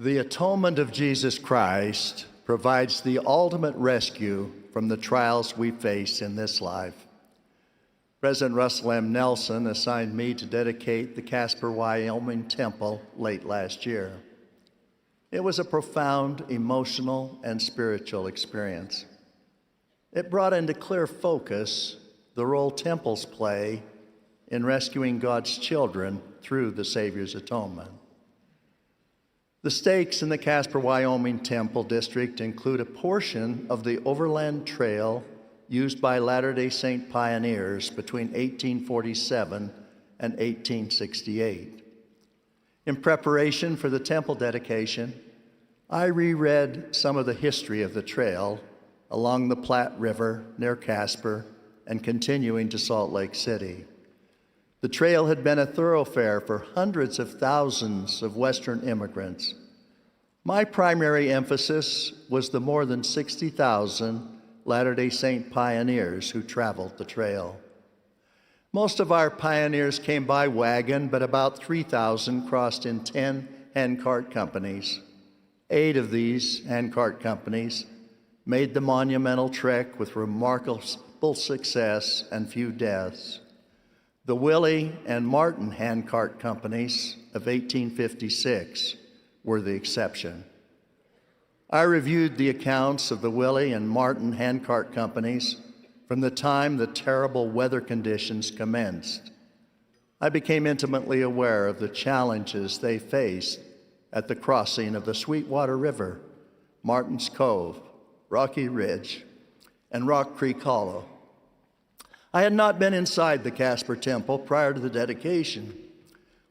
The Atonement of Jesus Christ provides the ultimate rescue from the trials we face in this life. President Russell M. Nelson assigned me to dedicate the Casper Wyoming Temple late last year. It was a profound emotional and spiritual experience. It brought into clear focus the role temples play in rescuing God's children through the Savior's atonement. The stakes in the Casper Wyoming Temple district include a portion of the overland trail used by Latter-day Saint pioneers between 1847 and 1868. In preparation for the temple dedication, I reread some of the history of the trail along the Platte River near Casper and continuing to Salt Lake City. The trail had been a thoroughfare for hundreds of thousands of Western immigrants. My primary emphasis was the more than 60,000 Latter-day Saint pioneers who traveled the trail. Most of our pioneers came by wagon, but about 3,000 crossed in 10 handcart companies. 8 of these handcart companies made the monumental trek with remarkable success and few deaths. The Willie and Martin handcart companies of 1856 were the exception. I reviewed the accounts of the Willie and Martin handcart companies from the time the terrible weather conditions commenced. I became intimately aware of the challenges they faced at the crossing of the Sweetwater River, Martin's Cove, Rocky Ridge, and Rock Creek Hollow. I had not been inside the Casper Temple prior to the dedication.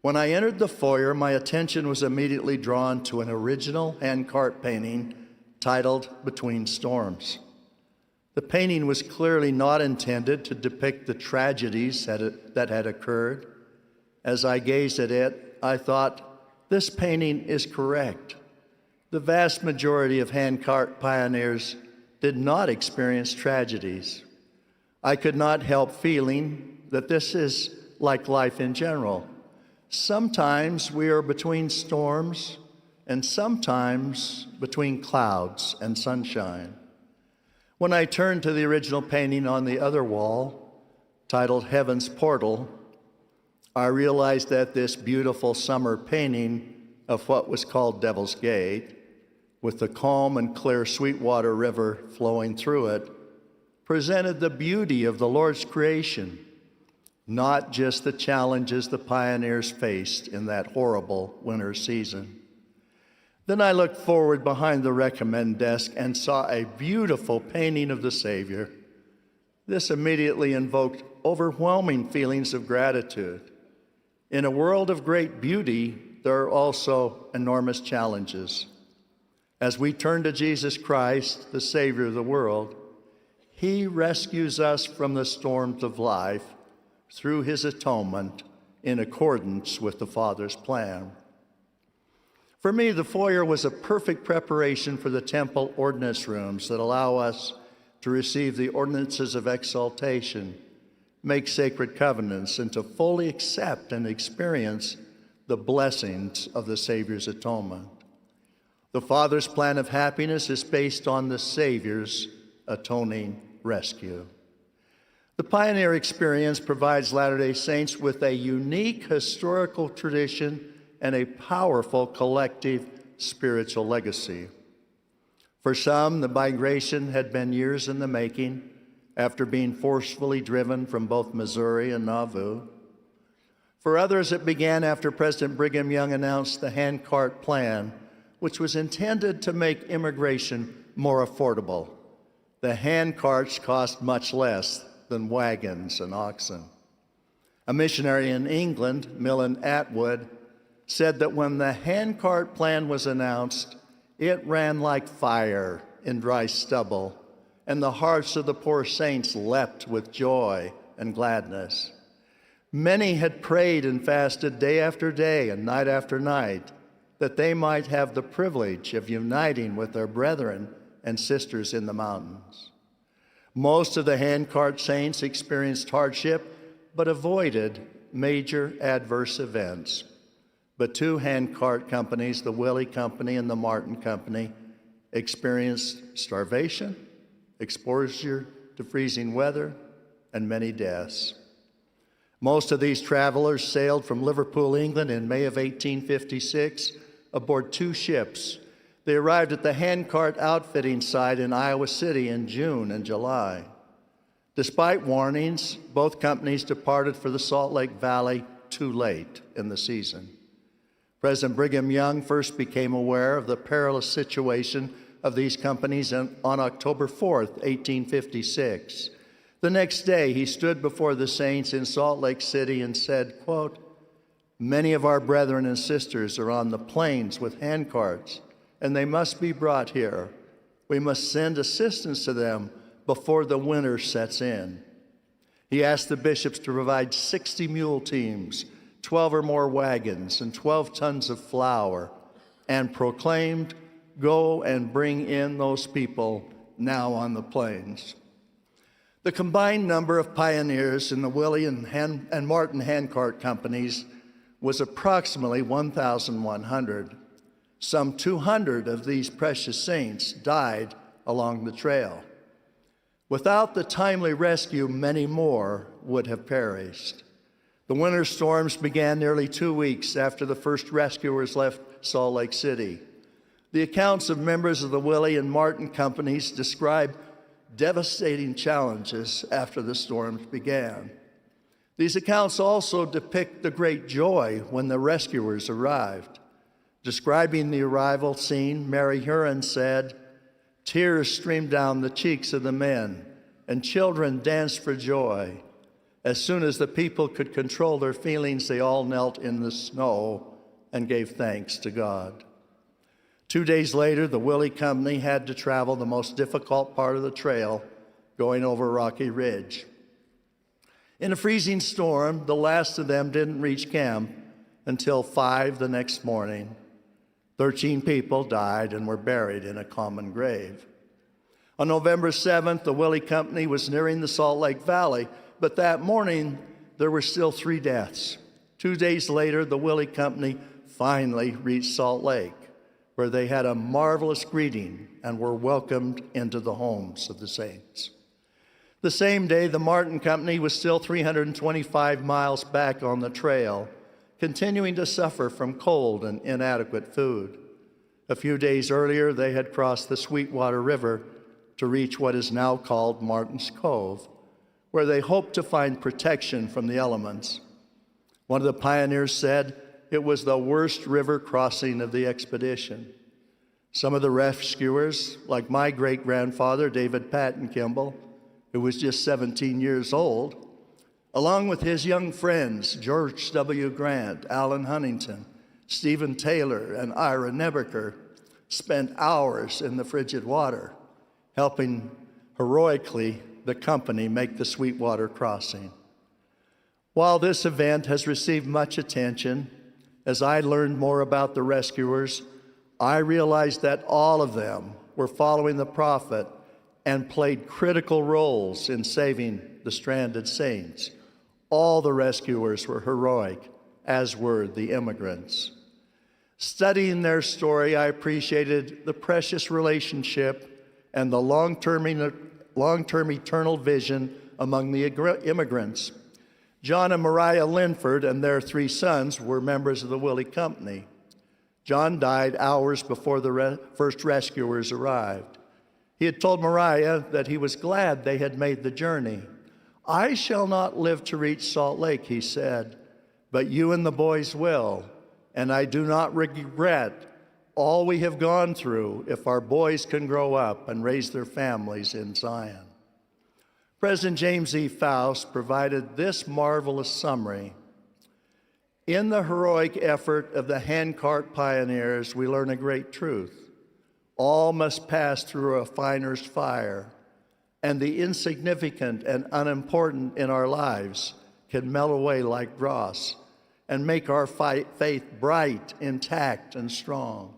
When I entered the foyer, my attention was immediately drawn to an original handcart painting titled Between Storms. The painting was clearly not intended to depict the tragedies that had occurred. As I gazed at it, I thought, this painting is correct. The vast majority of handcart pioneers did not experience tragedies. I could not help feeling that this is like life in general. Sometimes we are between storms, and sometimes between clouds and sunshine. When I turned to the original painting on the other wall, titled Heaven's Portal, I realized that this beautiful summer painting of what was called Devil's Gate, with the calm and clear Sweetwater River flowing through it, presented the beauty of the Lord's creation, not just the challenges the pioneers faced in that horrible winter season. Then I looked forward behind the recommend desk and saw a beautiful painting of the Savior. This immediately invoked overwhelming feelings of gratitude. In a world of great beauty, there are also enormous challenges. As we turn to Jesus Christ, the Savior of the world, He rescues us from the storms of life through His atonement in accordance with the Father's plan. For me, the foyer was a perfect preparation for the temple ordinance rooms that allow us to receive the ordinances of exaltation, make sacred covenants, and to fully accept and experience the blessings of the Savior's atonement. The Father's plan of happiness is based on the Savior's atoning rescue. The pioneer experience provides Latter-day Saints with a unique historical tradition and a powerful collective spiritual legacy. For some, the migration had been years in the making after being forcefully driven from both Missouri and Nauvoo. For others, it began after President Brigham Young announced the Handcart Plan, which was intended to make immigration more affordable. The handcarts cost much less than wagons and oxen. A missionary in England, Millen Atwood, said that when the handcart plan was announced, it ran like fire in dry stubble, and the hearts of the poor saints leapt with joy and gladness. Many had prayed and fasted day after day and night after night that they might have the privilege of uniting with their brethren and sisters in the mountains. Most of the handcart saints experienced hardship, but avoided major adverse events. but two handcart companies, the Willie Company and the Martin Company, experienced starvation, exposure to freezing weather, and many deaths. Most of these travelers sailed from Liverpool, England in May of 1856 aboard two ships. They arrived at the Handcart outfitting site in Iowa City in June and July. Despite warnings, both companies departed for the Salt Lake Valley too late in the season. President Brigham Young first became aware of the perilous situation of these companies on October 4th, 1856. The next day, he stood before the saints in Salt Lake City and said, quote, "Many of our brethren and sisters are on the plains with handcarts, and they must be brought here. We must send assistance to them before the winter sets in." He asked the bishops to provide 60 mule teams, 12 or more wagons, and 12 tons of flour, and proclaimed, "Go and bring in those people now on the plains." The combined number of pioneers in the Willie and Martin handcart companies was approximately 1,100. Some 200 of these precious saints died along the trail. Without the timely rescue, many more would have perished. The winter storms began nearly 2 weeks after the first rescuers left Salt Lake City. The accounts of members of the Willie and Martin companies describe devastating challenges after the storms began. These accounts also depict the great joy when the rescuers arrived. Describing the arrival scene, Mary Huron said, "Tears streamed down the cheeks of the men, and children danced for joy. As soon as the people could control their feelings, they all knelt in the snow and gave thanks to God." 2 days later, the Willie Company had to travel the most difficult part of the trail, going over Rocky Ridge. In a freezing storm, the last of them didn't reach camp until 5 the next morning. 13 people died and were buried in a common grave. On November 7th, the Willie Company was nearing the Salt Lake Valley, but that morning there were still 3 deaths. 2 days later, the Willie Company finally reached Salt Lake, where they had a marvelous greeting and were welcomed into the homes of the saints. The same day, the Martin Company was still 325 miles back on the trail, continuing to suffer from cold and inadequate food. A few days earlier, they had crossed the Sweetwater River to reach what is now called Martin's Cove, where they hoped to find protection from the elements. One of the pioneers said it was the worst river crossing of the expedition. Some of the rescuers, like my great-grandfather, David Patton Kimball, who was just 17 years old, along with his young friends, George W. Grant, Alan Huntington, Stephen Taylor, and Ira Nebeker, spent hours in the frigid water, helping heroically the company make the Sweetwater crossing. While this event has received much attention, as I learned more about the rescuers, I realized that all of them were following the prophet and played critical roles in saving the stranded saints. All the rescuers were heroic, as were the immigrants. Studying their story, I appreciated the precious relationship and the long-term eternal vision among the immigrants. John and Mariah Linford and their 3 sons were members of the Willie Company. John died hours before the first rescuers arrived. He had told Mariah that he was glad they had made the journey. "I shall not live to reach Salt Lake," he said, "but you and the boys will, and I do not regret all we have gone through if our boys can grow up and raise their families in Zion." President James E. Faust provided this marvelous summary. In the heroic effort of the handcart pioneers, we learn a great truth. All must pass through a refiner's fire, and the insignificant and unimportant in our lives can melt away like dross and make our faith bright, intact, and strong.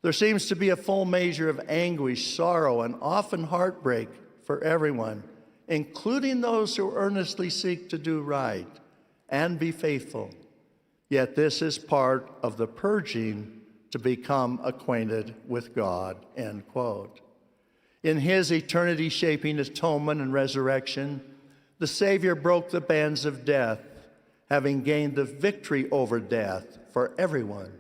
There seems to be a full measure of anguish, sorrow, and often heartbreak for everyone, including those who earnestly seek to do right and be faithful. Yet this is part of the purging to become acquainted with God, end quote. In his eternity-shaping atonement and resurrection, the Savior broke the bands of death, having gained the victory over death for everyone.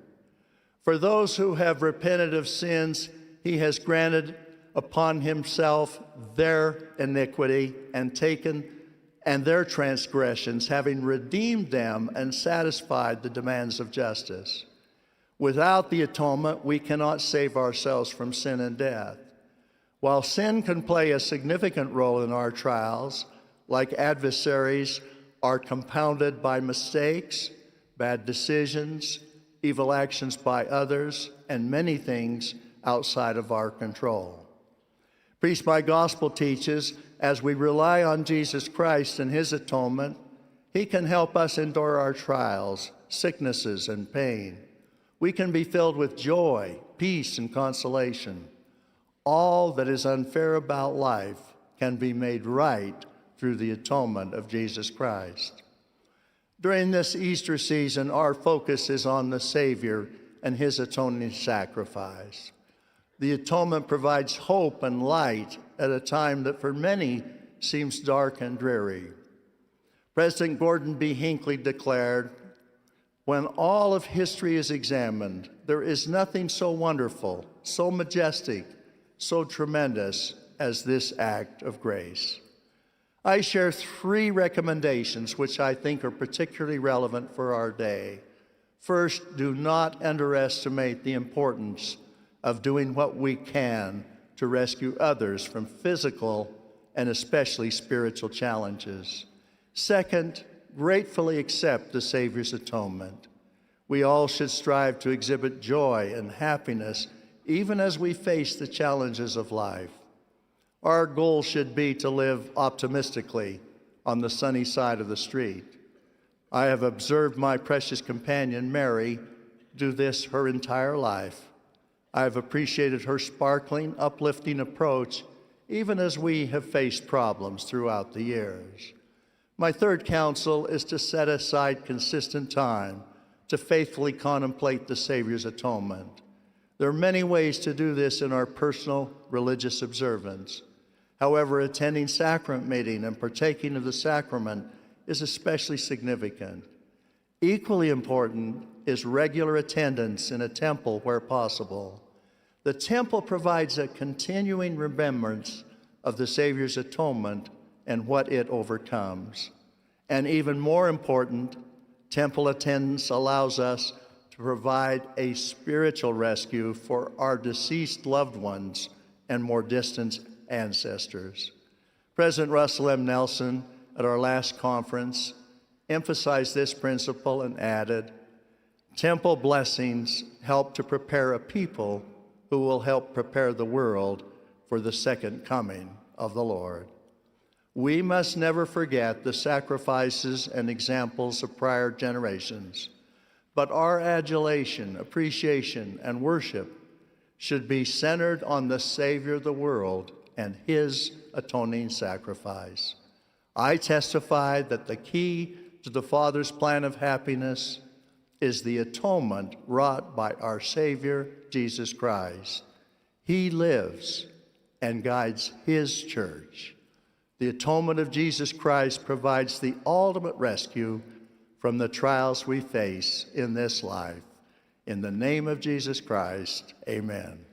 For those who have repented of sins, he has granted upon himself their iniquity and their transgressions, having redeemed them and satisfied the demands of justice. Without the atonement, we cannot save ourselves from sin and death. While sin can play a significant role in our trials, like adversaries are compounded by mistakes, bad decisions, evil actions by others, and many things outside of our control. Preached by Gospel teaches, as we rely on Jesus Christ and his atonement, he can help us endure our trials, sicknesses, and pain. We can be filled with joy, peace, and consolation. All that is unfair about life can be made right through the atonement of Jesus Christ. During this Easter season, our focus is on the Savior and his atoning sacrifice. The atonement provides hope and light at a time that for many seems dark and dreary. President Gordon B. Hinckley declared, "When all of history is examined, there is nothing so wonderful, so majestic, so tremendous as this act of grace." I share 3 recommendations which I think are particularly relevant for our day. First, do not underestimate the importance of doing what we can to rescue others from physical and especially spiritual challenges. Second, gratefully accept the Savior's atonement. We all should strive to exhibit joy and happiness even as we face the challenges of life. Our goal should be to live optimistically on the sunny side of the street. I have observed my precious companion, Mary, do this her entire life. I have appreciated her sparkling, uplifting approach, even as we have faced problems throughout the years. My third counsel is to set aside consistent time to faithfully contemplate the Savior's atonement. There are many ways to do this in our personal religious observance. However, attending sacrament meeting and partaking of the sacrament is especially significant. Equally important is regular attendance in a temple where possible. The temple provides a continuing remembrance of the Savior's atonement and what it overcomes. And even more important, temple attendance allows us to provide a spiritual rescue for our deceased loved ones and more distant ancestors. President Russell M. Nelson, at our last conference, emphasized this principle and added, "Temple blessings help to prepare a people who will help prepare the world for the second coming of the Lord." We must never forget the sacrifices and examples of prior generations, but our adulation, appreciation, and worship should be centered on the Savior of the world and his atoning sacrifice. I testify that the key to the Father's plan of happiness is the atonement wrought by our Savior, Jesus Christ. He lives and guides his church. The atonement of Jesus Christ provides the ultimate rescue from the trials we face in this life. In the name of Jesus Christ, amen.